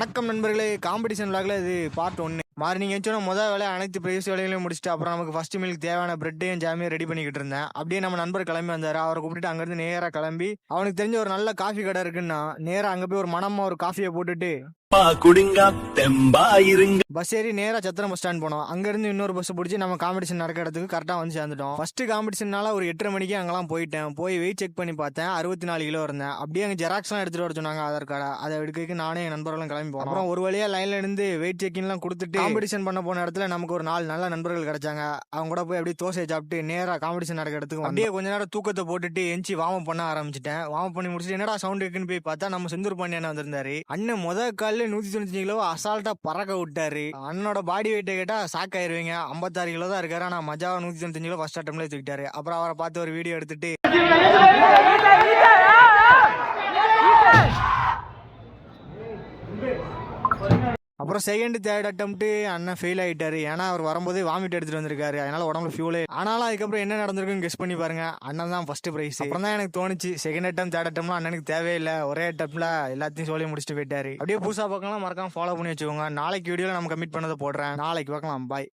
வணக்கம் நண்பர்களே, காம்படிஷன் விளாக்ல இது பார்ட் 1. மார்னிங் எழுந்தோன்னா முதல் வேலை அனைத்து பிரைஸ் வேலைகளையும் முடிச்சுட்டு அப்புறம் நமக்கு ஃபர்ஸ்ட் மீலுக்கு தேவையான பிரெட்டையும் ஜாமையும் ரெடி பண்ணிக்கிட்டு இருந்தேன். அப்படியே நம்ம நண்பர் கிளம்பி வந்தாரு. அவரை கூப்பிட்டு அங்கேருந்து நேராக கிளம்பி அவனுக்கு தெரிஞ்ச ஒரு நல்ல காஃபி கடை இருக்குன்னா நேராக அங்கே போய் ஒரு மனமா ஒரு காஃபியை போட்டுட்டு பஸ் ஏறி நேரா சத்திரம் பஸ் ஸ்டாண்ட் போனோம். அங்க இருந்து இன்னொரு பஸ் பிடிச்சி நம்ம காம்படிஷன் நடக்கிற இடத்துக்கு கரெக்டா வந்து சேர்ந்துட்டோம். ஃபர்ஸ்ட் காம்படிஷனால ஒரு 8:30 மணிக்கு அங்கெல்லாம் போயிட்டேன். போய் வெயிட் செக் பண்ணி பார்த்தேன், 64 கிலோ இருந்தேன். அப்படியே அங்கே ஜெராக்ஸ் எல்லாம் எடுத்துட்டு வர சொன்னாங்க, ஆதார் கார்டை. அதை எடுக்க நானே என் நண்பர்களும் கிளம்பி போனோம். அப்புறம் ஒரு வழியா லைன்ல இருந்து வெயிட் செக்கிங் எல்லாம் கொடுத்துட்டு காம்படிஷன் பண்ண போன இடத்துல நமக்கு ஒரு 4 நல்ல நண்பர்கள் கிடைச்சாங்க. அவங்க கூட போய் அப்படியே தோசையை சாப்பிட்டு நேரா காம்படிஷன் நடக்கிற இடத்துக்கு அப்படியே கொஞ்ச நேரம் தூக்கத்தை போட்டுட்டு எஞ்சி வார்ம் பண்ண ஆரம்பிச்சிட்டேன். வார்ம் பண்ணி முடிச்சுட்டு என்னடா சவுண்ட் இருக்குன்னு போய் பார்த்தா நம்ம செந்தூர் பாண்டியன் வந்திருந்தாரு. அண்ணன் முதல் காலில் 195 கிலோ அசால்ட்டா பறக்க விட்டாரு. அண்ணனோட பாடி வெயிட்டை கேட்டா ஷாக் ஆயிருவீங்க. 56 கிலோ தான் இருக்காரு. ஆனா மஜாவா 195 கிலோ ஃபர்ஸ்ட் அட்டம்ல தூக்கிட்டாரு. அப்புறம் அவரை பார்த்து ஒரு வீடியோ எடுத்துட்டு அப்புறம் செகண்ட் தேர்ட் அட்டம்ப்ட் அண்ணன் ஃபெயில் ஆயிட்டாரு. ஏன்னா அவர் வரும்போதே வாமிட் எடுத்துட்டு வந்திருக்காரு, அதனால உடம்புல ஃபியூலே. ஆனாலும் அதுக்கப்புறம் என்ன நடந்திருக்குன்னு கெஸ் பண்ணி பாருங்க, அண்ணன் தான் ஃபர்ஸ்ட் பிரைஸ். அப்புறம் தான் எனக்கு தோணுச்சு செகண்ட் அட்டம் தேர்ட் அட்டம்லாம் அண்ணனுக்கு தேவையில்லை, ஒரே அட்டம்ல எல்லாத்தையும் சொல்லி முடிச்சுட்டு போயிட்டாரு. அப்படியே புதுசா பார்க்கலாம், மறக்காம ஃபாலோ பண்ணி வச்சுக்கோங்க. நாளைக்கு வீடியோல நம்ம கமிட் பண்ணதை போடுறேன். நாளைக்கு பார்க்கலாம். பாய்.